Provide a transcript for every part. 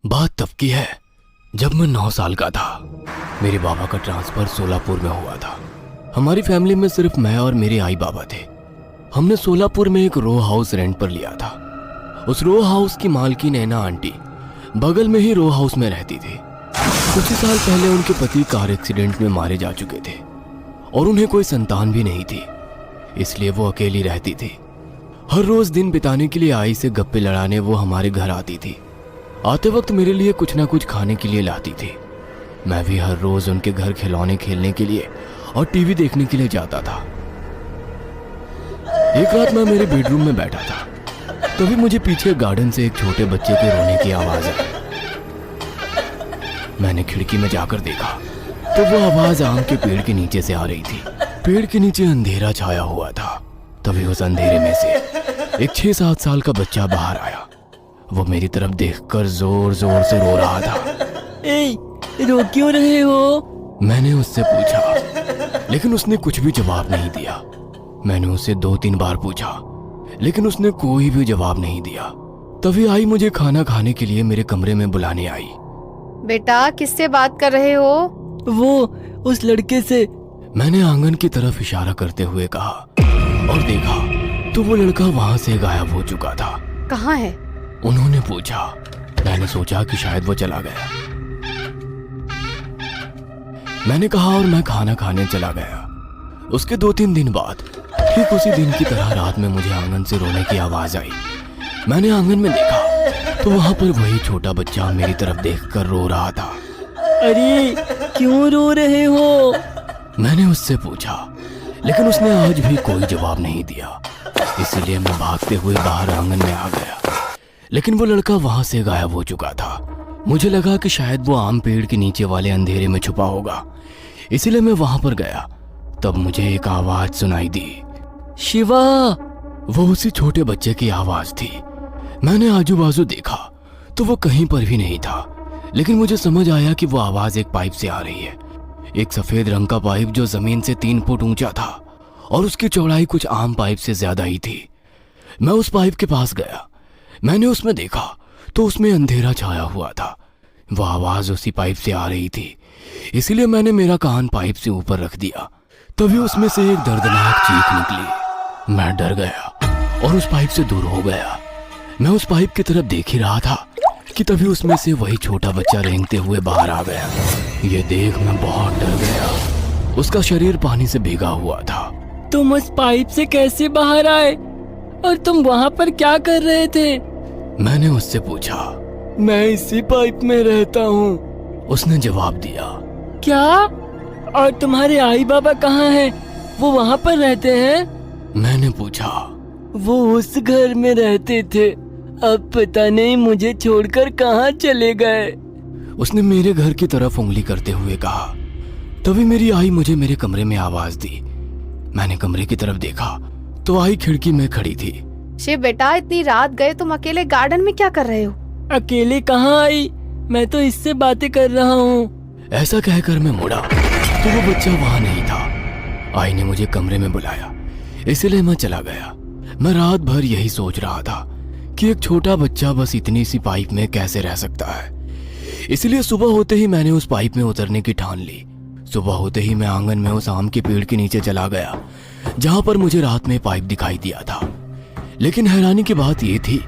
बात तब की है जब मैं 9 साल का था। मेरे बाबा का ट्रांसफर सोलापुर में हुआ था। हमारी फैमिली में सिर्फ मैं और मेरे आई बाबा थे। हमने सोलापुर में एक रो हाउस रेंट पर लिया था। उस रो हाउस की मालकिन नैना आंटी बगल में ही रो हाउस में रहती थी। कुछ ही साल पहले उनके पति कार एक्सीडेंट में मारे जा चुके थे और उन्हें कोई संतान भी नहीं थी, इसलिए वो अकेली रहती थी। हर रोज दिन बिताने के लिए आई से गप्पे लड़ाने वो हमारे घर आती थी। आते वक्त मेरे लिए कुछ ना कुछ खाने के लिए लाती थी। मैं भी हर रोज उनके घर खिलौने खेलने के लिए और टीवी देखने के लिए जाता था। एक रात मैं मेरे बेडरूम में बैठा था, तभी मुझे पीछे गार्डन से एक छोटे बच्चे के रोने की आवाज आई। मैंने खिड़की में जाकर देखा तो वो आवाज आम के पेड़ के नीचे से आ रही थी। पेड़ के नीचे अंधेरा छाया हुआ था। तभी उस अंधेरे में से एक 6-7 साल का बच्चा बाहर आया। वो मेरी तरफ देखकर जोर जोर से रो रहा था। ए, रो क्यों रहे हो? मैंने उससे पूछा, लेकिन उसने कुछ भी जवाब नहीं दिया। मैंने उससे 2-3 बार पूछा, लेकिन उसने कोई भी जवाब नहीं दिया। तभी आई मुझे खाना खाने के लिए मेरे कमरे में बुलाने आई। बेटा, किससे बात कर रहे हो? वो उस लड़के से। मैंने आंगन की तरफ इशारा करते हुए कहा और देखा तो वो लड़का वहां से गायब हो चुका था। कहाँ है? उन्होंने पूछा। मैंने सोचा कि शायद वो चला गया। मैंने कहा और मैं खाना खाने चला गया। उसके 2-3 दिन बाद ठीक उसी दिन की तरह रात में मुझे आंगन से रोने की आवाज आई। मैंने आंगन में देखा तो वहां पर वही छोटा बच्चा मेरी तरफ देखकर रो रहा था। अरे क्यों रो रहे हो? मैंने उससे पूछा, लेकिन उसने आज भी कोई जवाब नहीं दिया। इसीलिए मैं भागते हुए बाहर आंगन में आ गया, लेकिन वो लड़का वहां से गायब हो चुका था। मुझे लगा कि शायद वो आम पेड़ के नीचे वाले अंधेरे में छुपा होगा, इसीलिए मैं वहां पर गया। तब मुझे एक आवाज सुनाई दी, शिवा। वो उसी छोटे बच्चे की आवाज थी। मैंने आजू बाजू देखा तो वो कहीं पर भी नहीं था, लेकिन मुझे समझ आया कि वो आवाज एक पाइप से आ रही है। एक सफेद रंग का पाइप जो जमीन से 3 फुट ऊंचा था और उसकी चौड़ाई कुछ आम पाइप से ज्यादा ही थी। मैं उस पाइप के पास गया। मैंने उसमें देखा तो उसमें अंधेरा छाया हुआ था। वह आवाज उसी पाइप से आ रही थी, इसीलिए मैंने मेरा कान पाइप से ऊपर रख दिया। तभी उसमें से एक दर्दनाक चीख निकली। मैं डर गया और उस पाइप से दूर हो गया। मैं उस पाइप की तरफ देख ही रहा था कि तभी उसमें से वही छोटा बच्चा रेंगते हुए बाहर आ गया। ये देख मैं बहुत डर गया। उसका शरीर पानी से भीगा हुआ था। तुम उस पाइप से कैसे बाहर आए और तुम वहाँ पर क्या कर रहे थे? मैंने उससे पूछा। मैं इसी पाइप में रहता हूँ, उसने जवाब दिया। क्या? और तुम्हारे आई बाबा कहाँ हैं? वो वहाँ पर रहते हैं? मैंने पूछा। वो उस घर में रहते थे, अब पता नहीं मुझे छोड़कर कहाँ चले गए। उसने मेरे घर की तरफ उंगली करते हुए कहा। तभी मेरी आई मुझे मेरे कमरे में आवाज दी। मैंने कमरे की तरफ देखा तो आई खिड़की में खड़ी थी। शिव बेटा, इतनी रात गए तुम अकेले गार्डन में क्या कर रहे हो? अकेले कहाँ आई? मैं तो इससे बातें कर रहा हूँ। ऐसा कहकर मैं मुड़ा तो वो बच्चा वहां नहीं था। आई ने मुझे कमरे में बुलाया, इसलिए मैं चला गया। मैं रात भर यही सोच रहा था कि एक छोटा बच्चा बस इतनी सी पाइप में कैसे रह सकता है। इसलिए सुबह होते ही मैंने उस पाइप में उतरने की ठान ली। सुबह होते ही मैं आंगन में उस आम के पेड़ के नीचे चला गया जहां पर मुझे रात में पाइप दिखाई दिया था। लेकिन हैरानी की बात यह थी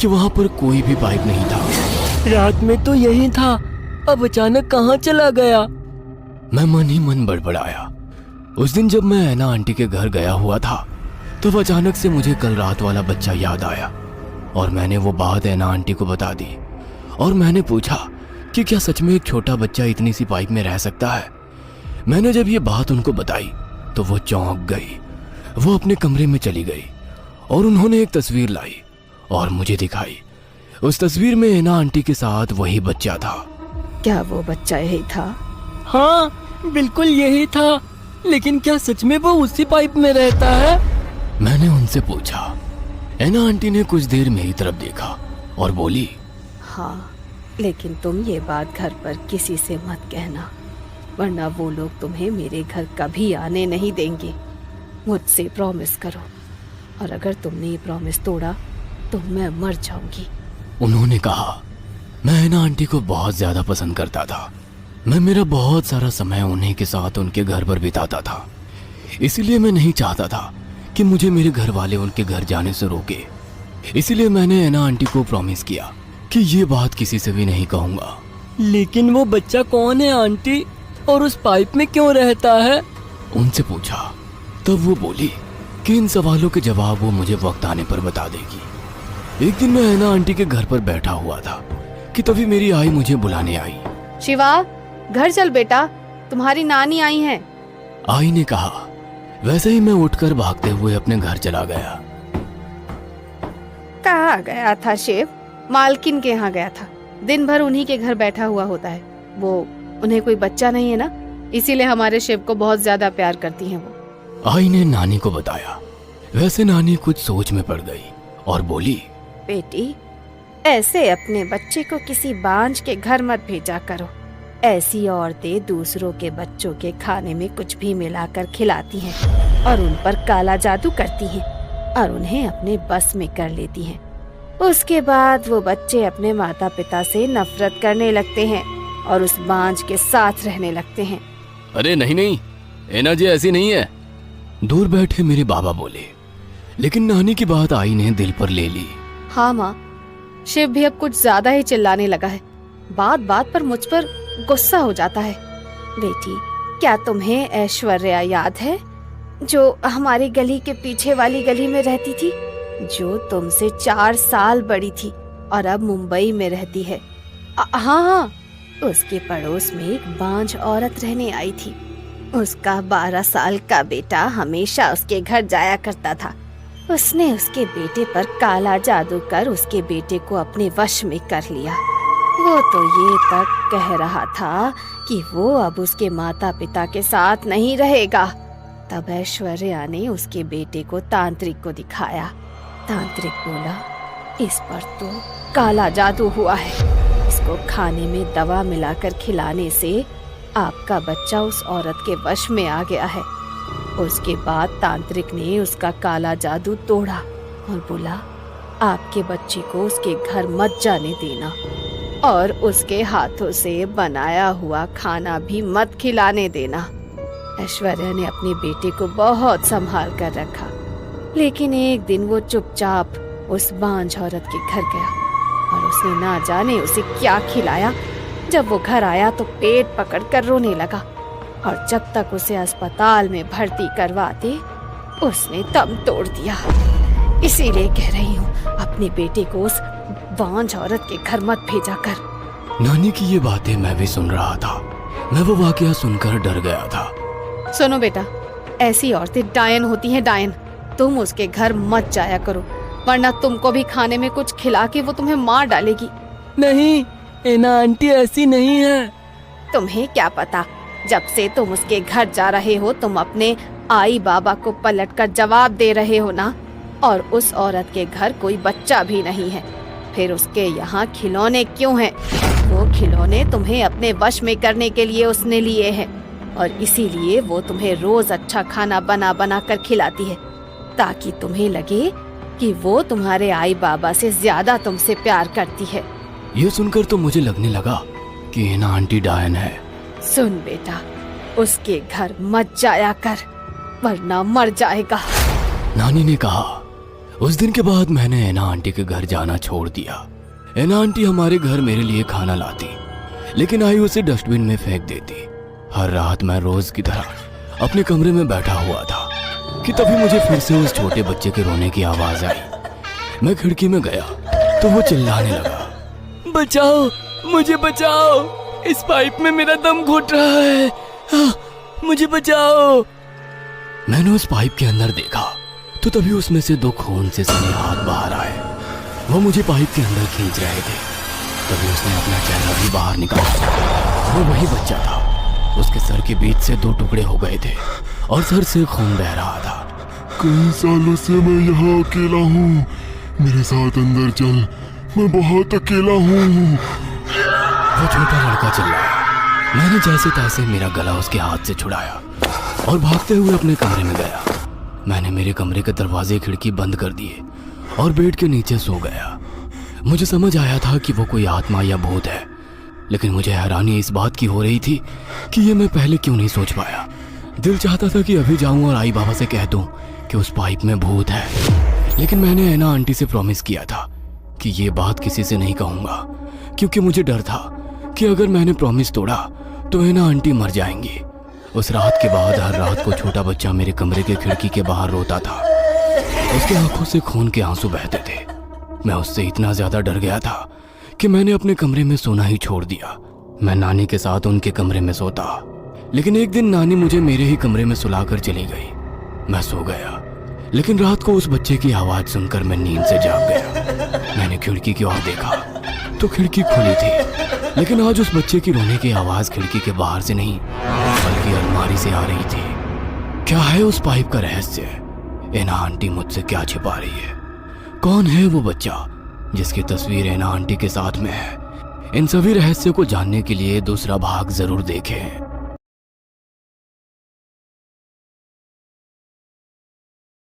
कि वहां पर कोई भी पाइप नहीं था। रात में तो यही था, अब अचानक कहाँ चला गया? मैं मन ही मन बड़बड़ाया। उस दिन जब मैं ऐना आंटी के घर गया हुआ था तब अचानक से मुझे कल रात वाला बच्चा याद आया और मैंने वो बात ऐना आंटी को बता दी। और मैंने पूछा कि क्या सच में एक छोटा बच्चा इतनी सी पाइप में रह सकता है। मैंने जब ये बात उनको बताई तो वो चौंक गई। वो अपने कमरे में चली गई और उन्होंने एक तस्वीर लाई और मुझे दिखाई। उस तस्वीर में ऐना आंटी के साथ वही बच्चा था। क्या वो बच्चा यही था? हाँ, बिल्कुल यही था। लेकिन क्या सच में वो उसी पाइप में रहता है? मैंने उनसे पूछा। ऐना आंटी ने कुछ देर मेरी तरफ देखा और बोली, हाँ, लेकिन तुम ये बात घर पर किसी से मत कहना, वरना वो लोग तुम्हें मेरे घर कभी आने नहीं देंगे। मुझसे प्रॉमिस करो, और अगर तुमने ये प्रॉमिस तोड़ा तो मैं मर जाऊंगी। उन्होंने कहा। मैं मैं हैना आंटी को बहुत ज्यादा पसंद करता था। मैं मेरा बहुत सारा समय उन्हीं के साथ उनके घर पर बिताता था। इसीलिए मैं नहीं चाहता था कि मुझे मेरे घर वाले उनके घर जाने से रोके। इसीलिए मैंने हैना आंटी को प्रॉमिस किया कि ये बात किसी से भी नहीं कहूँगा। लेकिन वो बच्चा कौन है आंटी, और उस पाइप में क्यों रहता है? उनसे पूछा, तब वो बोली कि इन सवालों के जवाब वो मुझे वक्त आने पर बता देगी। एक दिन मैं हैना आंटी के घर पर बैठा हुआ था कि तभी मेरी आई मुझे बुलाने आई। शिवा, घर चल बेटा, तुम्हारी नानी आई हैं। आई ने कहा। वैसे ही मैं उठकर भागते हुए अपने घर चला गया। कहाँ गया था शिव? मालकिन के यहाँ गया था। दिन भर उन्हीं के घर बैठा हुआ होता है। वो उन्हें कोई बच्चा नहीं है ना, इसीलिए हमारे शिव को बहुत ज्यादा प्यार करती हैं वो। आई ने नानी को बताया। वैसे नानी कुछ सोच में पड़ गई और बोली, बेटी, ऐसे अपने बच्चे को किसी बांझ के घर मत भेजा करो। ऐसी औरतें दूसरों के बच्चों के खाने में कुछ भी मिलाकर खिलाती हैं और उन पर काला जादू करती हैं और उन्हें अपने बस में कर लेती हैं। उसके बाद वो बच्चे अपने माता पिता से नफरत करने लगते हैं और उस बांझ के साथ रहने लगते हैं। अरे नहीं नहीं, हैना जी ऐसी नहीं है। दूर बैठे मेरे बाबा बोले। लेकिन नानी की बात आई ने दिल पर ले ली। हाँ माँ, शिव भी अब कुछ ज्यादा ही चिल्लाने लगा है। बात बात पर मुझ पर गुस्सा हो जाता है। बेटी, क्या तुम्हें ऐश्वर्या याद है, जो हमारी गली के पीछे वाली गली में रहती थी, जो तुमसे 4 साल बड़ी थी और अब मुंबई में रहती है? हाँ, उसके पड़ोस में एक बांझ औरत रहने आई थी। उसका 12 साल का बेटा हमेशा उसके घर जाया करता था। उसने उसके बेटे पर काला जादू कर उसके बेटे को अपने वश में कर लिया। वो तो ये तक कह रहा था कि वो अब उसके माता पिता के साथ नहीं रहेगा। तब ऐश्वर्या ने उसके बेटे को तांत्रिक को दिखाया। तांत्रिक बोला, इस पर तो काला जादू हुआ है। इसको खाने में दवा मिलाकर खिलाने से आपका बच्चा उस औरत के वश में आ गया है। उसके बाद तांत्रिक ने उसका काला जादू तोड़ा और बोला, आपके बच्चे को उसके घर मत जाने देना और उसके हाथों से बनाया हुआ खाना भी मत खिलाने देना। ऐश्वर्या ने अपने बेटे को बहुत संभाल कर रखा, लेकिन एक दिन वो चुपचाप उस बांझ औरत के घर गया और उसने ना जाने उसे क्या खिलाया। जब वो घर आया तो पेट पकड़कर रोने लगा और जब तक उसे अस्पताल में भर्ती करवाते उसने दम तोड़ दिया। इसीलिए कह रही हूँ, अपने बेटे को उस बांझ औरत के घर मत भेजा कर। नानी की ये बातें मैं भी सुन रहा था। मैं वो वाकया सुनकर डर गया था। सुनो बेटा, ऐसी औरतें डायन होती हैं, डायन। तुम उसके घर मत जाया करो, वरना तुमको भी खाने में कुछ खिला के वो तुम्हें मार डालेगी। नहीं, हैना आंटी ऐसी नहीं है। तुम्हें क्या पता, जब से तुम उसके घर जा रहे हो तुम अपने आई बाबा को पलटकर जवाब दे रहे हो ना। और उस औरत के घर कोई बच्चा भी नहीं है, फिर उसके यहाँ खिलौने क्यों हैं? वो खिलौने तुम्हें अपने वश में करने के लिए उसने लिए हैं और इसीलिए वो तुम्हें रोज अच्छा खाना बना बना कर खिलाती है, ताकि तुम्हें लगे कि वो तुम्हारे आई बाबा से ज्यादा तुमसे प्यार करती है। ये सुनकर तो मुझे लगने लगा कि हैना आंटी डायन है। सुन बेटा, उसके घर मत जाया कर, वरना मर जाएगा। नानी ने कहा। उस दिन के बाद मैंने हैना आंटी के घर जाना छोड़ दिया। हैना आंटी हमारे घर मेरे लिए खाना लाती, लेकिन आई उसे डस्टबिन में फेंक देती। हर रात मैं रोज की तरह अपने कमरे में बैठा हुआ था कि तभी मुझे फिर से उस छोटे बच्चे के रोने की आवाज आई। मैं खिड़की में गया तो वो चिल्लाने लगा, बचाओ, मुझे बचाओ, इस पाइप में मेरा दम घुट रहा है, मुझे बचाओ। मैंने उस पाइप के अंदर देखा तो तभी उसमें से 2 खून से सने हाथ बाहर आए। वो मुझे पाइप के अंदर खींच रहे थे। तभी उसने अपना चेहरा भी बाहर निकाला। वो वही बच्चा था। उसके सर के बीच से 2 टुकड़े हो गए थे और सर से खून बह रहा था। कई सालों से मैं यहाँ अकेला हूँ, मेरे साथ अंदर चल, मैं बहुत अकेला हूँ। वो छोटा लड़का चिल्लाया। मैंने जैसे तैसे मेरा गला उसके हाथ से छुड़ाया और भागते हुए अपने कमरे में गया। मैंने मेरे कमरे के दरवाजे खिड़की बंद कर दिए और बेड के नीचे सो गया। मुझे समझ आया था कि वो कोई आत्मा या भूत है, लेकिन मुझे हैरानी इस बात की हो रही थी कि ये मैं पहले क्यों नहीं सोच पाया। दिल चाहता था कि अभी जाऊं और आई बाबा से कह दूं कि उस पाइप में भूत है, लेकिन मैंने ऐना आंटी से प्रॉमिस किया था कि ये बात किसी से नहीं कहूंगा, क्योंकि मुझे डर था कि अगर मैंने प्रॉमिस तोड़ा तो ऐना आंटी मर जाएंगी। उस रात के बाद हर रात को छोटा बच्चा मेरे कमरे के खिड़की के बाहर रोता था। उसकी आंखों से खून के आंसू बहते थे। मैं उससे इतना ज्यादा डर गया था कि मैंने अपने कमरे में सोना ही छोड़ दिया। मैं नानी के साथ उनके कमरे में सोता, लेकिन एक दिन नानी मुझे मेरे ही कमरे में सुलाकर चली गई। मैं सो गया, लेकिन रात को उस बच्चे की आवाज सुनकर मैं नींद से जाग गया। मैंने खिड़की की ओर देखा तो खिड़की खुली थी, लेकिन आज उस बच्चे की रोने की आवाज खिड़की के बाहर से नहीं बल्कि अलमारी से आ रही थी। क्या है उस पाइप का रहस्य? ऐना आंटी मुझसे क्या छिपा रही है? कौन है वो बच्चा जिसकी तस्वीर ऐना आंटी के साथ में है? इन सभी रहस्य को जानने के लिए दूसरा भाग जरूर देखें।